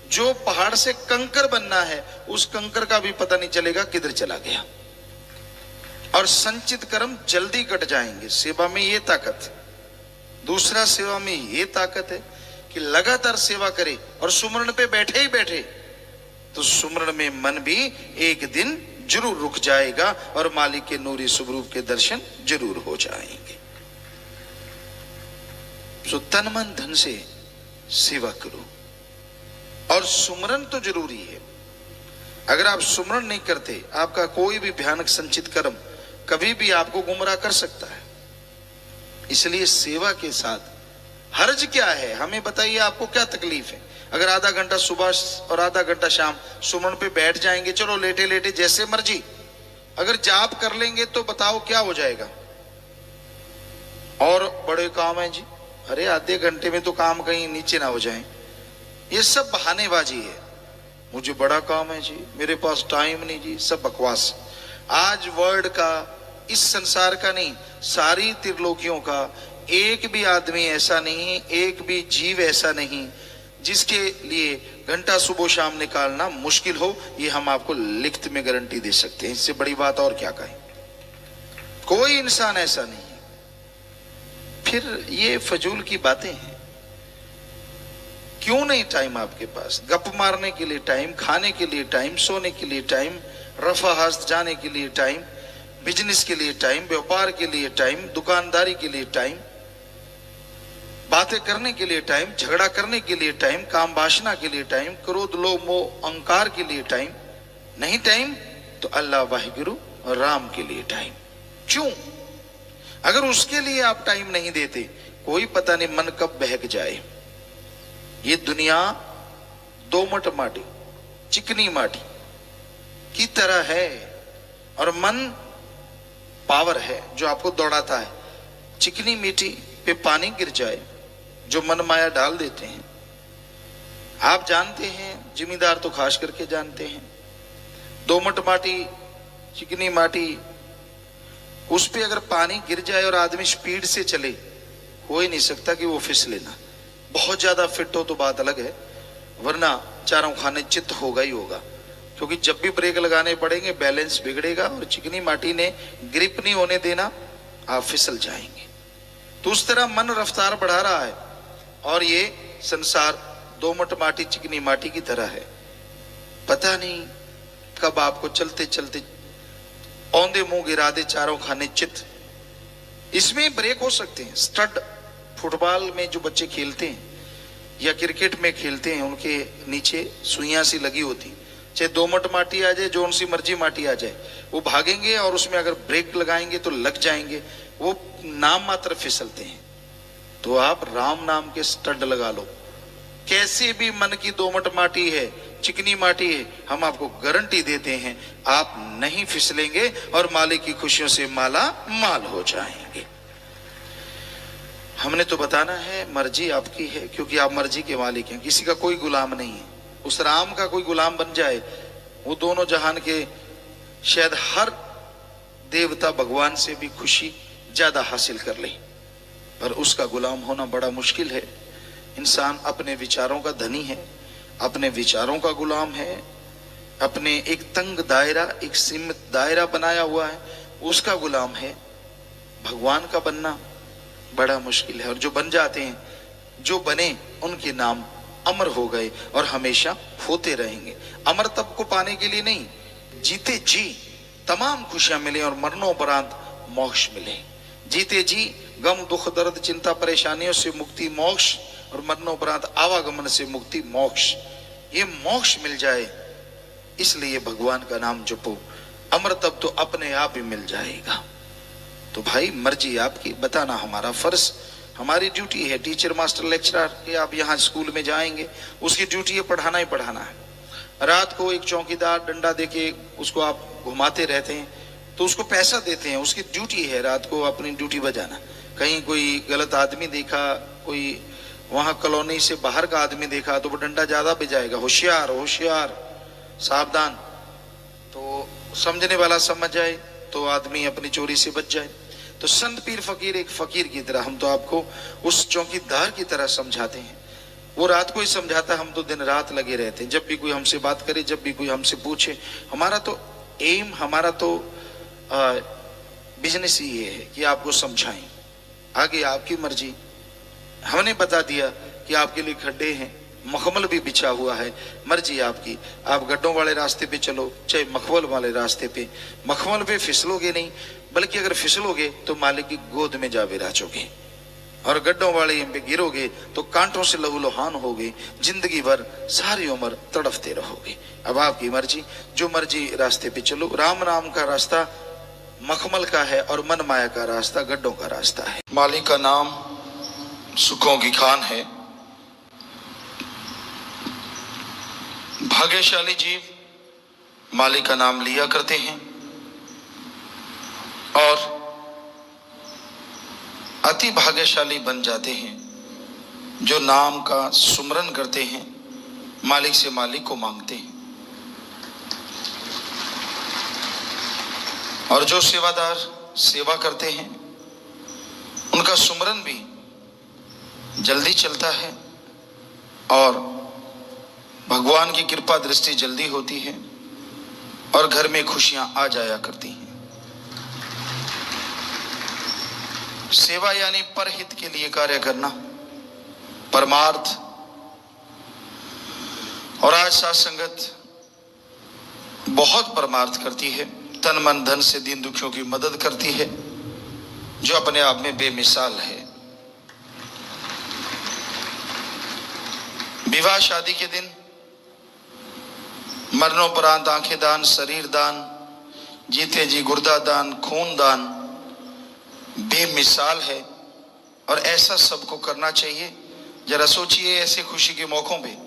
जो पहाड़ से कंकर बनना है, उस कंकर का भी पता नहीं चलेगा किधर चला गया, और संचित कर्म जल्दी कट जाएंगे। सेवा में ये ताकत है। दूसरा, सेवा में ये ताकत है कि लगातार सेवा करे और सुमरण पे बैठे ही बैठे तो सुमरण में मन भी एक दिन जरूर रुक जाएगा और मालिक के नूरी स्वरूप के दर्शन जरूर हो जाएंगे। तो तन मन धन से सेवा करो, और सुमरन तो जरूरी है। अगर आप सुमरन नहीं करते, आपका कोई भी भयानक संचित कर्म कभी भी आपको गुमराह कर सकता है। इसलिए सेवा के साथ हर्ज क्या है, हमें बताइए, आपको क्या तकलीफ है? अगर आधा घंटा सुबह और आधा घंटा शाम सुमरन पे बैठ जाएंगे, चलो लेटे लेटे जैसे मर्जी, अगर जाप कर लेंगे तो बताओ क्या हो जाएगा? और बड़े काम है जी, अरे आधे घंटे में तो काम कहीं नीचे ना हो जाए, ये सब बहानेबाजी है। मुझे बड़ा काम है जी, मेरे पास टाइम नहीं जी, सब बकवास। आज वर्ल्ड का, इस संसार का नहीं, सारी त्रिलोकियों का एक भी आदमी ऐसा नहीं, एक भी जीव ऐसा नहीं जिसके लिए घंटा सुबह शाम निकालना मुश्किल हो, ये हम आपको लिखत में गारंटी दे सकते हैं। इससे बड़ी बात और क्या कहें। कोई इंसान ऐसा नहीं है। फिर ये फजूल की बातें हैं। क्यों नहीं टाइम आपके पास? गप मारने के लिए टाइम, खाने के लिए टाइम, सोने के लिए टाइम, रफा हस्त जाने के लिए टाइम, बिजनेस के लिए टाइम, व्यापार के लिए टाइम, दुकानदारी के लिए टाइम, बातें करने के लिए टाइम, झगड़ा करने के लिए टाइम, काम वासना के लिए टाइम, क्रोध लोभ मोह अहंकार के लिए टाइम नहीं। टाइम तो अल्लाह वाहिगुरु और राम के लिए टाइम। क्यों? अगर उसके लिए आप टाइम नहीं देते, कोई पता नहीं मन कब बहक जाए। ये दुनिया दोमट माटी, चिकनी माटी की तरह है और मन पावर है जो आपको दौड़ाता है। चिकनी मिट्टी पे पानी गिर जाए, जो मन माया डाल देते हैं। आप जानते हैं, जिम्मेदार तो खास करके जानते हैं, दोमट माटी, चिकनी माटी, उस पे अगर पानी गिर जाए और आदमी स्पीड से चले, हो ही नहीं सकता कि वो फिसले ना। बहुत ज्यादा फिट हो तो बात अलग है, वरना चारों खाने चित्त होगा ही होगा। क्योंकि जब भी ब्रेक लगाने पड़ेंगे बैलेंस बिगड़ेगा और चिकनी माटी ने ग्रिप नहीं होने देना, आप फिसल जाएंगे। तो उस तरह मन रफ्तार बढ़ा रहा है और ये संसार दोमट माटी, चिकनी माटी की तरह है। पता नहीं कब आपको चलते चलते औंधे मुंह गिरा दे चारों खाने चित। इसमें ब्रेक हो सकते हैं। स्टड फुटबॉल में जो बच्चे खेलते हैं या क्रिकेट में खेलते हैं, उनके नीचे सुइयां सी लगी होती, चाहे दोमट माटी आ जाए, जो उनसी मर्जी माटी आ जाए, वो भागेंगे और उसमें अगर ब्रेक लगाएंगे तो लग जाएंगे, वो नाम मात्र फिसलते हैं। तो आप राम नाम के स्टड लगा लो। कैसे भी मन की दोमट माटी है, चिकनी माटी है, हम आपको गारंटी देते हैं आप नहीं फिसलेंगे और मालिक की खुशियों से माला माल हो जाएंगे। हमने तो बताना है, मर्जी आपकी है, क्योंकि आप मर्जी के मालिक हैं, किसी का कोई गुलाम नहीं है। उस राम का कोई गुलाम बन जाए, वो दोनों जहान के शायद हर देवता भगवान से भी खुशी ज्यादा हासिल कर ले, पर उसका गुलाम होना बड़ा मुश्किल है। इंसान अपने विचारों का धनी है, अपने विचारों का गुलाम है, अपने एक तंग दायरा, एक सीमित दायरा बनाया हुआ है, उसका गुलाम है। भगवान का बनना बड़ा मुश्किल है। और जो बन जाते हैं, जो बने, उनके नाम अमर हो गए और हमेशा होते रहेंगे। अमर तब को पाने के लिए नहीं, जीते जी तमाम खुशियां मिले और मरणोपरांत मोक्ष मिले। जीते जी गम दुख दर्द चिंता परेशानियों से मुक्ति मोक्ष, और मरणोपरांत आवागमन से मुक्ति मोक्ष। ये मोक्ष मिल जाए, इसलिए भगवान का नाम जपो। अमर तब तो अपने आप ही मिल जाएगा। तो भाई मर्जी आपकी, बताना हमारा फर्ज, हमारी ड्यूटी है। टीचर मास्टर लेक्चरर के आप यहाँ स्कूल में जाएंगे, उसकी ड्यूटी है पढ़ाना ही पढ़ाना है। रात को एक चौकीदार डंडा देके उसको आप घुमाते रहते हैं, तो उसको पैसा देते हैं, उसकी ड्यूटी है रात को अपनी ड्यूटी बजाना। कहीं कोई गलत आदमी देखा, कोई वहां कॉलोनी से बाहर का आदमी देखा, तो वो डंडा ज्यादा बजाएगा, होशियार होशियार सावधान। तो समझने वाला समझ जाए तो आदमी अपनी चोरी से बच जाए। तो संत पीर फकीर एक फकीर की तरह, हम तो आपको उस चौकीदार की तरह समझाते हैं। वो रात को ही समझाता, हम तो दिन रात लगे रहते हैं। जब भी कोई हमसे बात करे, जब भी कोई हमसे पूछे, हमारा तो एम, हमारा तो बिजनेस ही ये है कि आपको समझाएं। आगे आपकी मर्जी। हमने बता दिया कि आपके लिए खड्डे हैं, मखमल भी बिछा हुआ है, मर्जी आपकी। आप गड्ढों वाले रास्ते पे चलो, चाहे मखमल वाले रास्ते पे। मखमल पे फिसलोगे नहीं, बल्कि अगर फिसलोगे तो मालिक की गोद में जा विराजोगे, और गड्ढों वाले पे गिरोगे तो कांटों से लहूलुहान होगे, जिंदगी भर सारी उम्र तड़फते रहोगे। अब आपकी मर्जी, जो मर्जी रास्ते पे चलो। राम नाम का रास्ता मखमल का है और मन माया का रास्ता गड्ढों का रास्ता है। मालिक का नाम सुखों की खान है। भाग्यशाली जीव मालिक का नाम लिया करते हैं और अति भाग्यशाली बन जाते हैं जो नाम का सुमरन करते हैं, मालिक से मालिक को मांगते हैं। और जो सेवादार सेवा करते हैं, उनका सुमरन भी जल्दी चलता है और भगवान की कृपा दृष्टि जल्दी होती है और घर में खुशियां आ जाया करती हैं। सेवा यानी परहित के लिए कार्य करना, परमार्थ। और आज साथ संगत बहुत परमार्थ करती है, तन मन धन से दीन दुखियों की मदद करती है, जो अपने आप में बेमिसाल है। विवाह शादी के दिन मरणोपरांत आंखें दान, शरीर दान, जीते जी गुर्दा दान, खून दान बेमिसाल है और ऐसा सबको करना चाहिए। जरा सोचिए, ऐसे खुशी के मौकों पे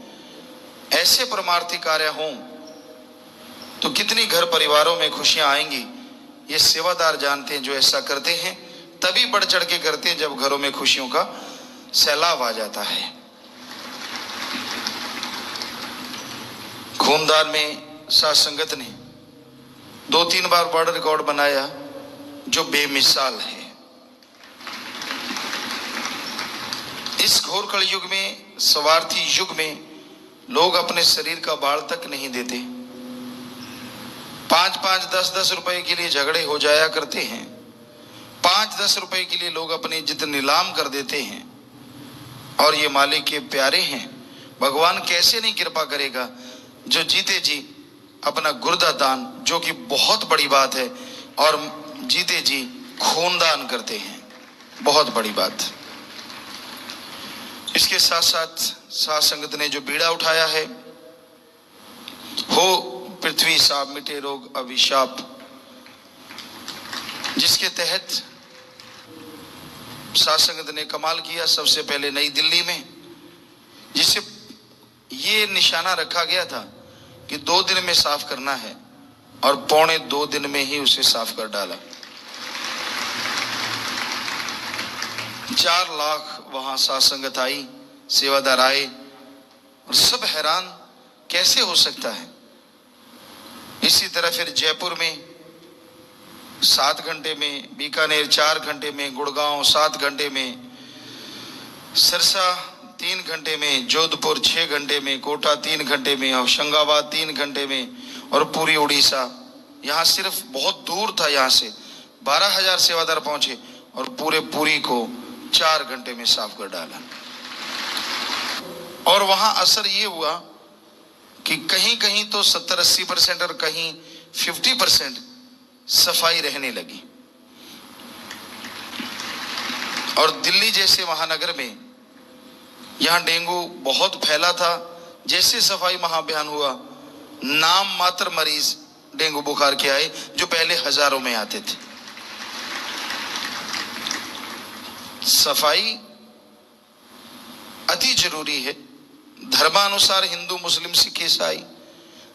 ऐसे परमार्थी कार्य हों तो कितनी घर परिवारों में खुशियां आएंगी। ये सेवादार जानते हैं जो ऐसा करते हैं, तभी बढ़ चढ़ के करते हैं जब घरों में खुशियों का सैलाब आ जाता है। खूनदान में साथ संगत ने 2-3 बार वर्ल्ड रिकॉर्ड बनाया, जो बेमिसाल है। इस घोर कलयुग में, स्वार्थी युग में लोग अपने शरीर का बाल तक नहीं देते। 5-5, 10-10 रुपए के लिए झगड़े हो जाया करते हैं। 5-10 रुपए के लिए लोग अपनी इज्जत नीलाम कर देते हैं। और ये मालिक के प्यारे हैं, भगवान कैसे नहीं कृपा करेगा जो जीते जी अपना गुर्दा दान, जो कि बहुत बड़ी बात है, और जीते जी खून दान करते हैं, बहुत बड़ी बात। इसके साथ साथ साथ संगत ने जो बीड़ा उठाया है, हो पृथ्वी साफ मिटे रोग अभिशाप, जिसके तहत साथ संगत ने कमाल किया। सबसे पहले नई दिल्ली में, जिसे ये निशाना रखा गया था कि 2 दिन में साफ करना है, और 1.25 दिन में ही उसे साफ कर डाला। 4 लाख वहां साथ संगत आई, सेवादार आए, और सब हैरान कैसे हो सकता है। इसी तरह फिर जयपुर में 7 घंटे में, बीकानेर 4 घंटे में, गुड़गांव 7 घंटे में, सिरसा 3 घंटे में, जोधपुर 6 घंटे में, कोटा 3 घंटे में, होशंगाबाद 3 घंटे में, और पूरी उड़ीसा। यहाँ सिर्फ बहुत दूर था, यहाँ से 12,000 सेवादार पहुंचे और पूरे पुरी को 4 घंटे में साफ कर डाला। और वहां असर ये हुआ कि कहीं कहीं तो 70-80% और कहीं 50% सफाई रहने लगी। और दिल्ली जैसे महानगर में यहां डेंगू बहुत फैला था। जैसे सफाई महाअभियान हुआ, नाम मात्र मरीज डेंगू बुखार के आए, जो पहले हजारों में आते थे। सफाई अति जरूरी है। धर्मानुसार हिंदू, मुस्लिम, सिख, ईसाई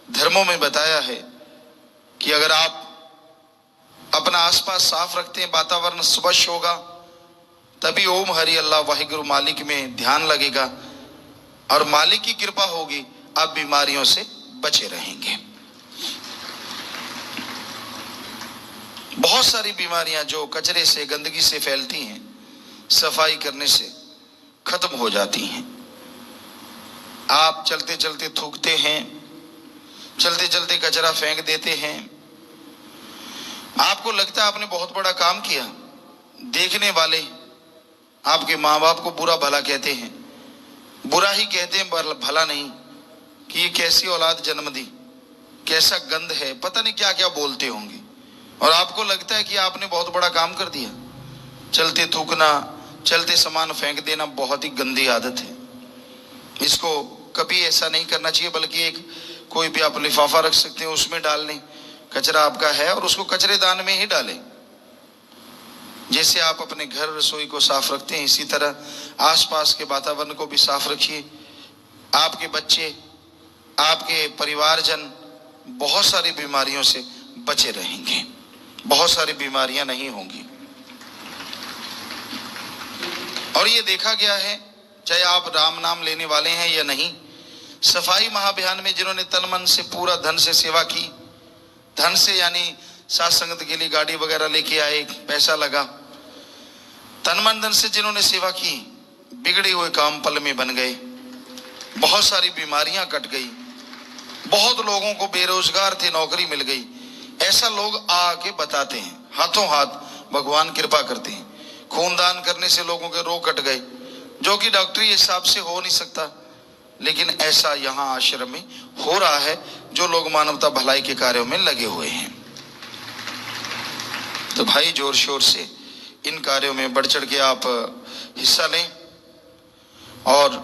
धर्मों में बताया है कि अगर आप अपना आसपास साफ रखते हैं, वातावरण स्वच्छ होगा, तभी ओम हरि अल्लाह वाहिगुरु मालिक में ध्यान लगेगा और मालिक की कृपा होगी, आप बीमारियों से बचे रहेंगे। बहुत सारी बीमारियां जो कचरे से, गंदगी से फैलती हैं, सफाई करने से खत्म हो जाती हैं। आप चलते चलते थूकते हैं, चलते चलते कचरा फेंक देते हैं, आपको लगता है आपने बहुत बड़ा काम किया। देखने वाले आपके माँ बाप को बुरा भला कहते हैं, बुरा ही कहते हैं, भला नहीं, कि ये कैसी औलाद जन्म दी, कैसा गंद है, पता नहीं क्या क्या बोलते होंगे। और आपको लगता है कि आपने बहुत बड़ा काम कर दिया। चलते थूकना, चलते सामान फेंक देना बहुत ही गंदी आदत है। इसको कभी ऐसा नहीं करना चाहिए, बल्कि एक कोई भी आप लिफाफा रख सकते हैं, उसमें डाल लें, कचरा आपका है, और उसको कचरेदान में ही डालें। जैसे आप अपने घर, रसोई को साफ रखते हैं, इसी तरह आसपास के वातावरण को भी साफ रखिए। आपके बच्चे, आपके परिवारजन बहुत सारी बीमारियों से बचे रहेंगे, बहुत सारी बीमारियां नहीं होंगी। और ये देखा गया है, चाहे आप राम नाम लेने वाले हैं या नहीं, सफाई महाअभियान में जिन्होंने तन मन से, पूरा धन से सेवा की, धन से यानी साथ संगत के लिए गाड़ी वगैरह लेके आए, पैसा लगा, तन मन धन से जिन्होंने सेवा की, बिगड़े हुए काम पल में बन गए। बहुत सारी बीमारियां कट गई, बहुत लोगों को बेरोजगार थे नौकरी मिल गई। ऐसा लोग आके बताते हैं, हाथों हाथ भगवान कृपा करते हैं। खूनदान करने से लोगों के रोग कट गए, जो कि डॉक्टरी हिसाब से हो नहीं सकता, लेकिन ऐसा यहाँ आश्रम में हो रहा है। जो लोग मानवता भलाई के कार्यों में लगे हुए हैं, तो भाई जोर शोर से इन कार्यों में बढ़ चढ़ के आप हिस्सा लें। और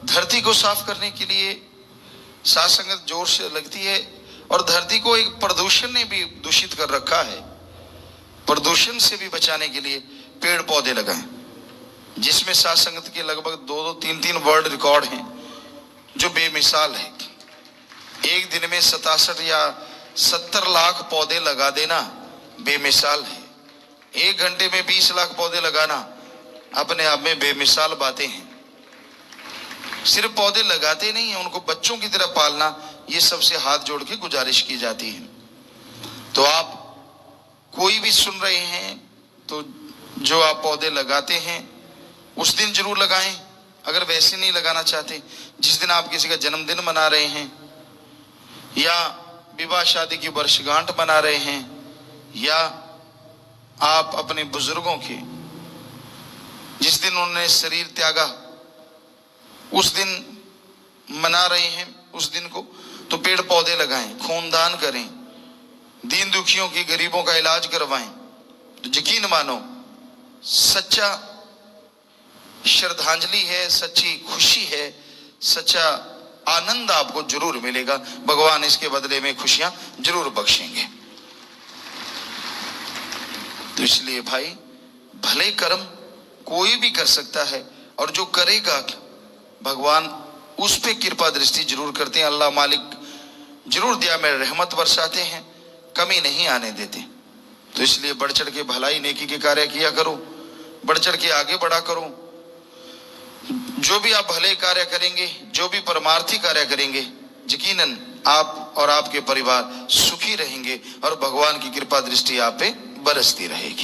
धरती को साफ करने के लिए साथ संगत जोर से लगती है, और धरती को एक प्रदूषण ने भी दूषित कर रखा है। प्रदूषण से भी बचाने के लिए पेड़ पौधे लगाएं, जिसमें साथ संगत के लगभग 2-2, 3-3 वर्ल्ड रिकॉर्ड हैं, जो बेमिसाल है। एक दिन में 67 या 70 लाख पौधे लगा देना बेमिसाल है। 1 घंटे में 20 लाख पौधे लगाना अपने आप में बेमिसाल बातें हैं। सिर्फ पौधे लगाते नहीं हैं, उनको बच्चों की तरह पालना, ये सबसे हाथ जोड़ के गुजारिश की जाती है। तो आप कोई भी सुन रहे हैं तो जो आप पौधे लगाते हैं उस दिन जरूर लगाएं। अगर वैसे नहीं लगाना चाहते, जिस दिन आप किसी का जन्मदिन मना रहे हैं, या विवाह शादी की वर्षगांठ मना रहे हैं, या आप अपने बुजुर्गों के जिस दिन उन्होंने शरीर त्यागा उस दिन मना रहे हैं, उस दिन को तो पेड़ पौधे लगाएं, खूनदान करें, दीन दुखियों की, गरीबों का इलाज करवाएं। तो यकीन मानो सच्चा श्रद्धांजलि है, सच्ची खुशी है, सच्चा आनंद आपको जरूर मिलेगा। भगवान इसके बदले में खुशियां जरूर बख्शेंगे। तो इसलिए भाई भले कर्म कोई भी कर सकता है, और जो करेगा भगवान उस पे कृपा दृष्टि जरूर करते हैं। अल्लाह मालिक जरूर दिया में रहमत बरसाते हैं, कमी नहीं आने देते। तो इसलिए बढ़ चढ़ के भलाई नेकी के कार्य किया करो, बढ़ चढ़ के आगे बढ़ा करो। जो भी आप भले कार्य करेंगे, जो भी परमार्थी कार्य करेंगे, यकीनन आप और आपके परिवार सुखी रहेंगे और भगवान की कृपा दृष्टि आप पे बरसती रहेगी।